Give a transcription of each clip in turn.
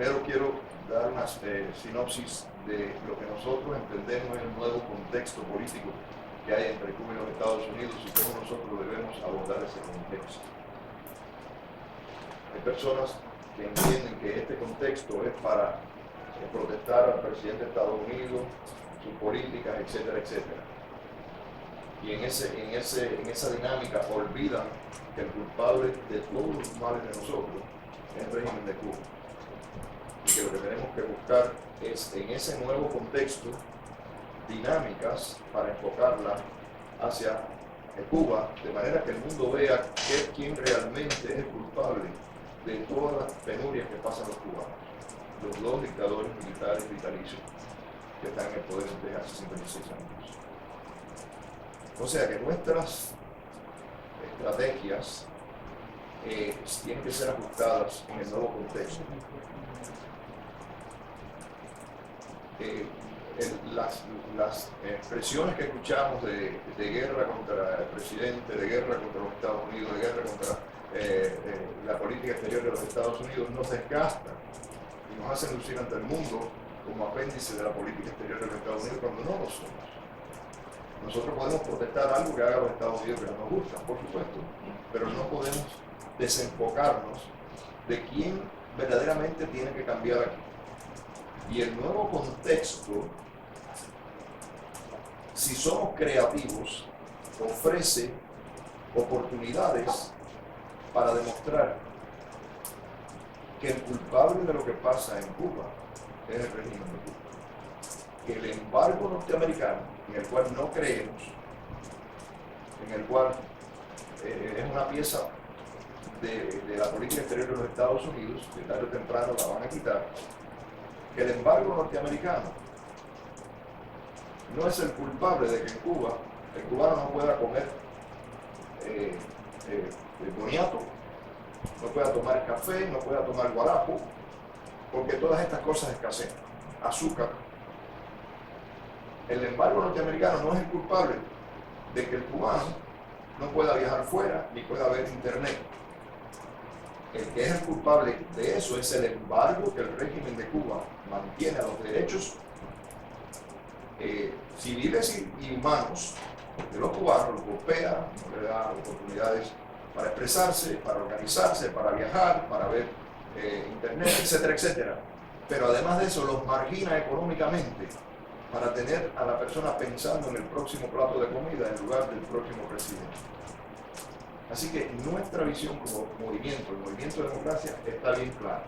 primero quiero dar una sinopsis de lo que nosotros entendemos en el nuevo contexto político que hay entre Cuba y los Estados Unidos y cómo nosotros debemos abordar ese contexto. Hay personas que entienden que este contexto es para protestar al presidente de Estados Unidos, sus políticas, etcétera, etcétera. Y en esa dinámica olvidan que el culpable de todos los males de nosotros es el régimen de Cuba. Y que lo que tenemos que buscar es, en ese nuevo contexto, dinámicas para enfocarla hacia Cuba, de manera que el mundo vea quién realmente es el culpable de todas las penurias que pasan los cubanos, los dos dictadores militares vitalicios que están en el poder desde hace 56 años. O sea que nuestras estrategias tienen que ser ajustadas en el nuevo contexto. Las expresiones que escuchamos de guerra contra el presidente, de guerra contra los Estados Unidos, de guerra contra la política exterior de los Estados Unidos nos desgastan y nos hacen lucir ante el mundo como apéndice de la política exterior de los Estados Unidos cuando no lo somos. Nosotros podemos protestar algo que haga los Estados Unidos que no nos gusta, por supuesto, pero no podemos desenfocarnos de quién verdaderamente tiene que cambiar aquí. Y el nuevo contexto, si somos creativos, ofrece oportunidades para demostrar que el culpable de lo que pasa en Cuba es el régimen de Cuba. Que el embargo norteamericano, en el cual no creemos, en el cual es una pieza de la política exterior de los Estados Unidos, que tarde o temprano la van a quitar, que el embargo norteamericano no es el culpable de que en Cuba el cubano no pueda comer boniato, no pueda tomar café, no pueda tomar guarapo, porque todas estas cosas escasean. Azúcar. El embargo norteamericano no es el culpable de que el cubano no pueda viajar fuera ni pueda ver internet. El que es el culpable de eso es el embargo que el régimen de Cuba mantiene a los derechos civiles y humanos de los cubanos, los golpea, no le da oportunidades para expresarse, para organizarse, para viajar, para ver internet, etcétera, etcétera. Pero además de eso los margina económicamente para tener a la persona pensando en el próximo plato de comida en lugar del próximo presidente. Así que nuestra visión como movimiento, el movimiento de democracia, está bien clara.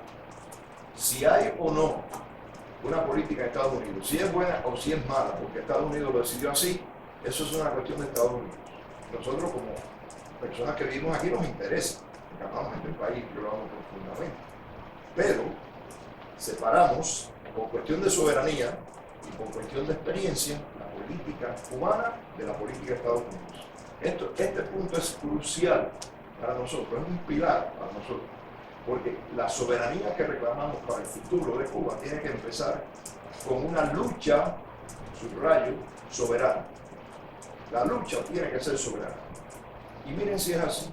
Si hay o no una política de Estados Unidos, si es buena o si es mala, porque Estados Unidos lo decidió así, eso es una cuestión de Estados Unidos. Nosotros como personas que vivimos aquí nos interesa, porque amamos este país, yo lo amo profundamente. Pero separamos, por cuestión de soberanía y por cuestión de experiencia, la política cubana de la política de Estados Unidos. Este punto es crucial para nosotros, es un pilar para nosotros, porque la soberanía que reclamamos para el futuro de Cuba tiene que empezar con una lucha, subrayo, soberana. La lucha tiene que ser soberana. Y miren si es así.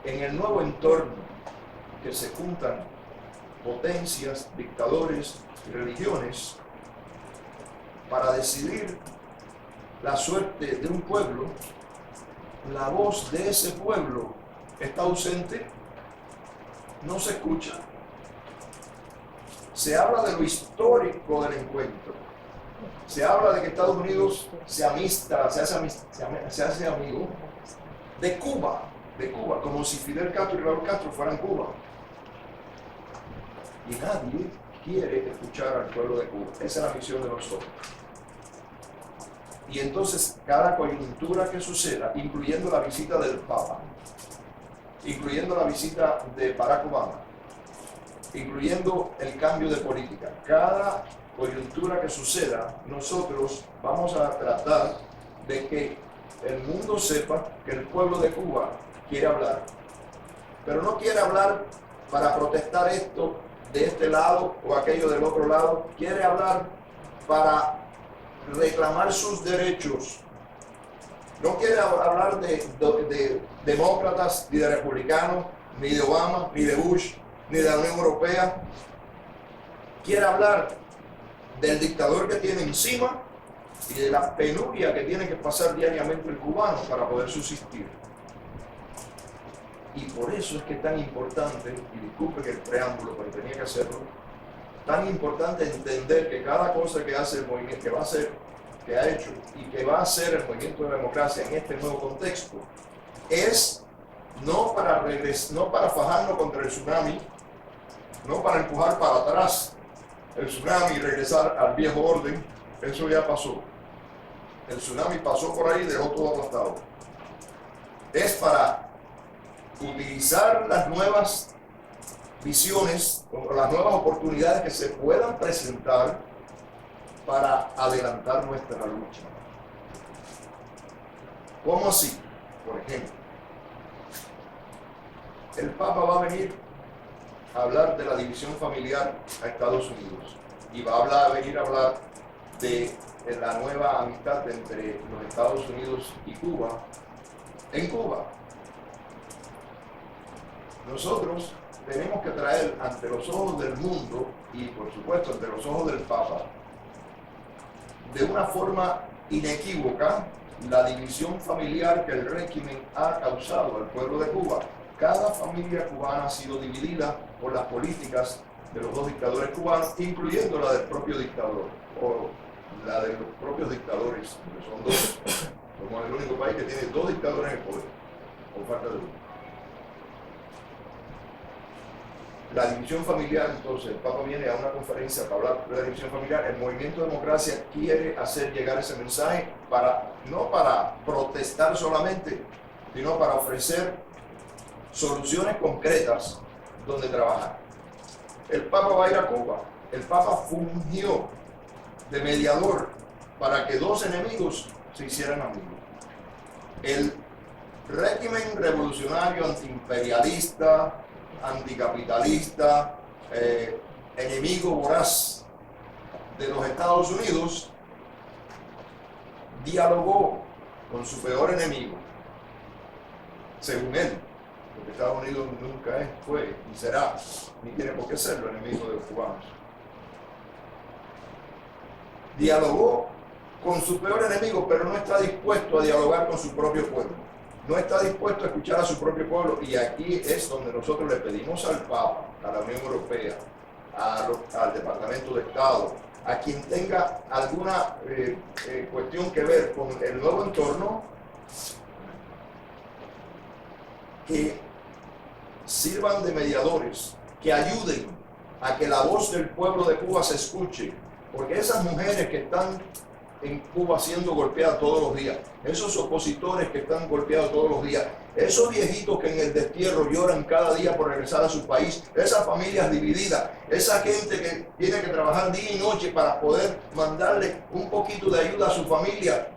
En el nuevo entorno que se juntan potencias, dictadores y religiones para decidir la suerte de un pueblo, la voz de ese pueblo está ausente, no se escucha. Se habla de lo histórico del encuentro. Se habla de que Estados Unidos se amista, se hace amigo de Cuba, como si Fidel Castro y Raúl Castro fueran Cuba. Y nadie quiere escuchar al pueblo de Cuba. Esa es la misión de nosotros. Y entonces cada coyuntura que suceda, incluyendo la visita del Papa, incluyendo la visita de Barack Obama, incluyendo el cambio de política, cada coyuntura que suceda, nosotros vamos a tratar de que el mundo sepa que el pueblo de Cuba quiere hablar. Pero no quiere hablar para protestar esto de este lado o aquello del otro lado, quiere hablar para reclamar sus derechos. No quiere hablar de demócratas, ni de republicanos, ni de Obama, ni de Bush, ni de la Unión Europea. quiere hablar del dictador que tiene encima y de la penuria que tiene que pasar diariamente el cubano para poder subsistir. Y por eso es que es tan importante, y disculpe que el preámbulo, pero tenía que hacerlo, tan importante entender que cada cosa que hace el movimiento, que va a hacer, que ha hecho y que va a hacer el movimiento de democracia en este nuevo contexto, es no para fajarnos contra el tsunami, no para empujar para atrás el tsunami y regresar al viejo orden. Eso ya pasó. El tsunami pasó por ahí y dejó todo aplastado. Es para utilizar las nuevas visiones o las nuevas oportunidades que se puedan presentar para adelantar nuestra lucha. ¿Cómo así? Por ejemplo, el Papa va a venir a hablar de la división familiar a Estados Unidos y va a venir a hablar de la nueva amistad entre los Estados Unidos y Cuba en Cuba. Nosotros tenemos que traer ante los ojos del mundo y por supuesto ante los ojos del Papa de una forma inequívoca la división familiar que el régimen ha causado al pueblo de Cuba. Cada familia cubana ha sido dividida por las políticas de los dos dictadores cubanos, incluyendo la del propio dictador, o la de los propios dictadores, que son dos. Somos el único país que tiene dos dictadores en el poder, por falta de uno. La división familiar, entonces, el Papa viene a una conferencia para hablar de la división familiar. El Movimiento de Democracia quiere hacer llegar ese mensaje no para protestar solamente, sino para ofrecer soluciones concretas donde trabajar. El Papa va a ir a Cuba. El Papa fungió de mediador para que dos enemigos se hicieran amigos. El régimen revolucionario antiimperialista, anticapitalista, enemigo voraz de los Estados Unidos, dialogó con su peor enemigo, según él, porque Estados Unidos nunca fue, ni será, ni tiene por qué serlo enemigo de los cubanos. Dialogó con su peor enemigo, pero no está dispuesto a dialogar con su propio pueblo. No está dispuesto a escuchar a su propio pueblo, y aquí es donde nosotros le pedimos al Papa, a la Unión Europea, al Departamento de Estado, a quien tenga alguna cuestión que ver con el nuevo entorno, que sirvan de mediadores, que ayuden a que la voz del pueblo de Cuba se escuche, porque esas mujeres que están en Cuba siendo golpeadas todos los días, esos opositores que están golpeados todos los días, esos viejitos que en el destierro lloran cada día por regresar a su país, esas familias divididas, esa gente que tiene que trabajar día y noche para poder mandarle un poquito de ayuda a su familia,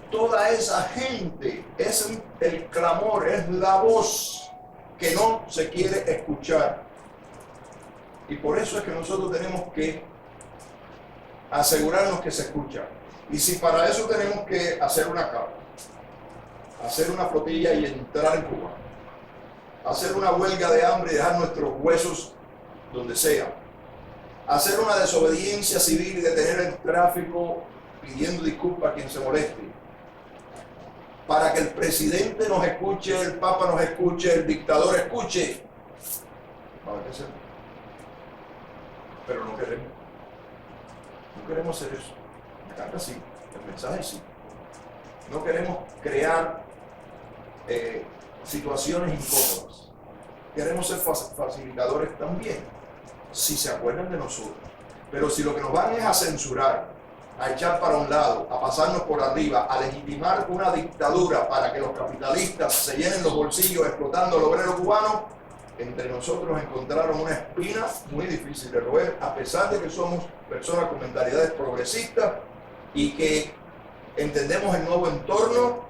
toda esa gente es el clamor, es la voz que no se quiere escuchar. Y por eso es que nosotros tenemos que asegurarnos que se escucha. Y si para eso tenemos que hacer una capa, hacer una flotilla y entrar en Cuba, hacer una huelga de hambre y dejar nuestros huesos donde sea, hacer una desobediencia civil y detener el tráfico pidiendo disculpas a quien se moleste, para que el presidente nos escuche, el Papa nos escuche, el dictador escuche, ¿para qué hacerlo? Pero no queremos. No queremos hacer eso. La carta sí, el mensaje sí. No queremos crear situaciones incómodas. Queremos ser facilitadores también, si se acuerdan de nosotros. Pero si lo que nos van es a censurar, a echar para un lado, a pasarnos por arriba, a legitimar una dictadura para que los capitalistas se llenen los bolsillos explotando al obrero cubano, entre nosotros encontraron una espina muy difícil de roer, a pesar de que somos personas con mentalidades progresistas y que entendemos el nuevo entorno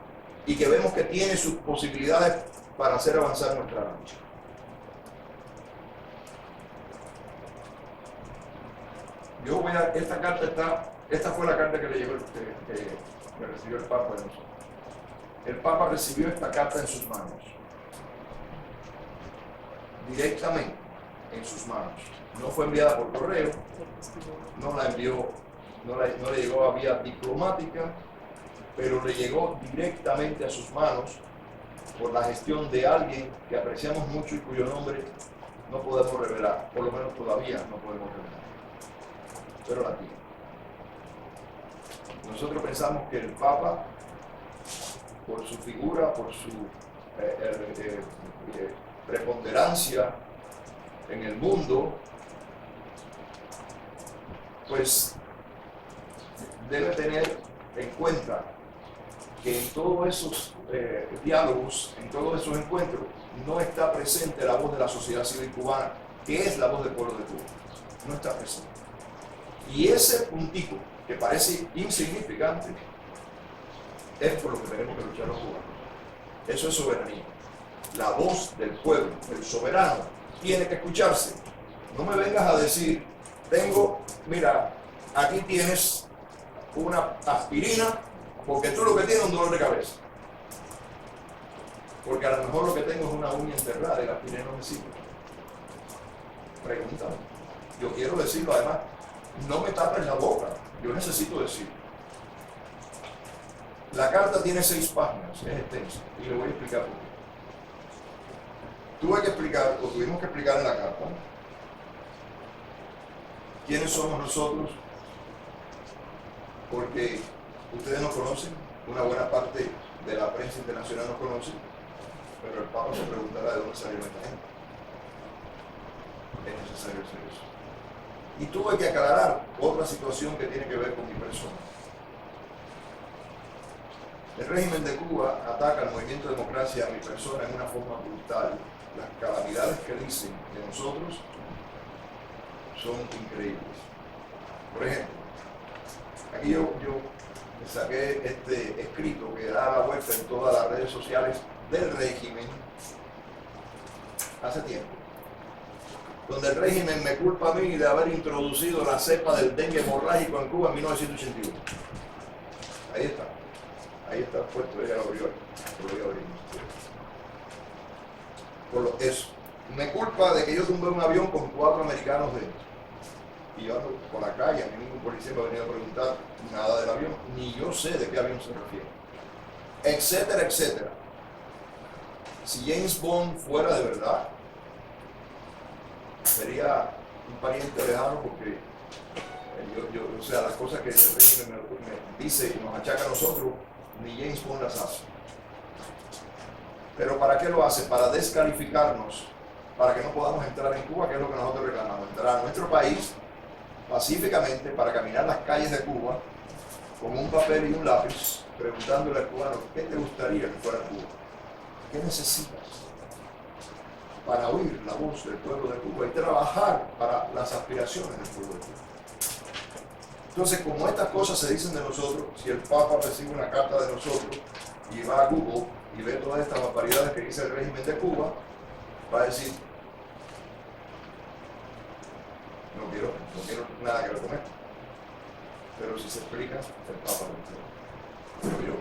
y que vemos que tiene sus posibilidades para hacer avanzar nuestra lucha. Yo voy a, esta fue la carta que le llegó, que recibió el Papa de nosotros. El Papa recibió esta carta en sus manos, directamente en sus manos. no fue enviada por correo, no la envió, no le llegó a vía diplomática, pero le llegó directamente a sus manos por la gestión de alguien que apreciamos mucho y cuyo nombre no podemos revelar, por lo menos todavía no podemos revelar, pero la tiene. Nosotros pensamos que el Papa, por su figura, por su preponderancia en el mundo, pues debe tener en cuenta que en todos esos diálogos, en todos esos encuentros, no está presente la voz de la sociedad civil cubana, que es la voz del pueblo de Cuba. No está presente. Y ese puntito, que parece insignificante, es por lo que tenemos que luchar los cubanos. Eso es soberanía. La voz del pueblo, del soberano, tiene que escucharse. No me vengas a decir, mira, aquí tienes una aspirina, porque tú lo que tienes es un dolor de cabeza. Porque a lo mejor lo que tengo es una uña enterrada y la aspirina no me sirve. Pregúntame. Yo quiero decirlo, además, no me tapes la boca, yo necesito decirlo. La carta tiene 6 páginas, es extensa, y le voy a explicar por qué. Tuvimos que explicar en la carta quiénes somos nosotros, porque ustedes nos conocen, una buena parte de la prensa internacional nos conoce, pero el Papa se preguntará de dónde salió esta gente. Es necesario hacer eso. Y tuve que aclarar otra situación que tiene que ver con mi persona. El régimen de Cuba ataca al movimiento de democracia a mi persona en una forma brutal. Las calamidades que dicen de nosotros son increíbles. Por ejemplo, aquí yo saqué este escrito que da la vuelta en todas las redes sociales del régimen hace tiempo, donde el régimen me culpa a mí de haber introducido la cepa del dengue hemorrágico en Cuba en 1981. Ahí está puesto, ella lo abrió, por eso. Me culpa de que yo tumbé un avión con 4 americanos dentro. Y yo ando por la calle, a mí ningún policía me ha venido a preguntar nada del avión, ni yo sé de qué avión se refiere. Etcétera, etcétera. Si James Bond fuera de verdad, sería un pariente lejano porque o sea, las cosas que el régimen me dice y nos achaca a nosotros, ni James Bond las hace. Pero ¿para qué lo hace? Para descalificarnos, para que no podamos entrar en Cuba, que es lo que nosotros reclamamos, entrar a nuestro país pacíficamente para caminar las calles de Cuba con un papel y un lápiz, preguntándole al cubano, ¿qué te gustaría que fuera Cuba? ¿Qué necesitas para oír la voz del pueblo de Cuba y trabajar para las aspiraciones del pueblo de Cuba? Entonces, como estas cosas se dicen de nosotros, si el Papa recibe una carta de nosotros y va a Google y ve todas estas barbaridades que dice el régimen de Cuba, va a decir, no quiero nada que ver con esto. Pero si se explica, el Papa lo entiende. Pero yo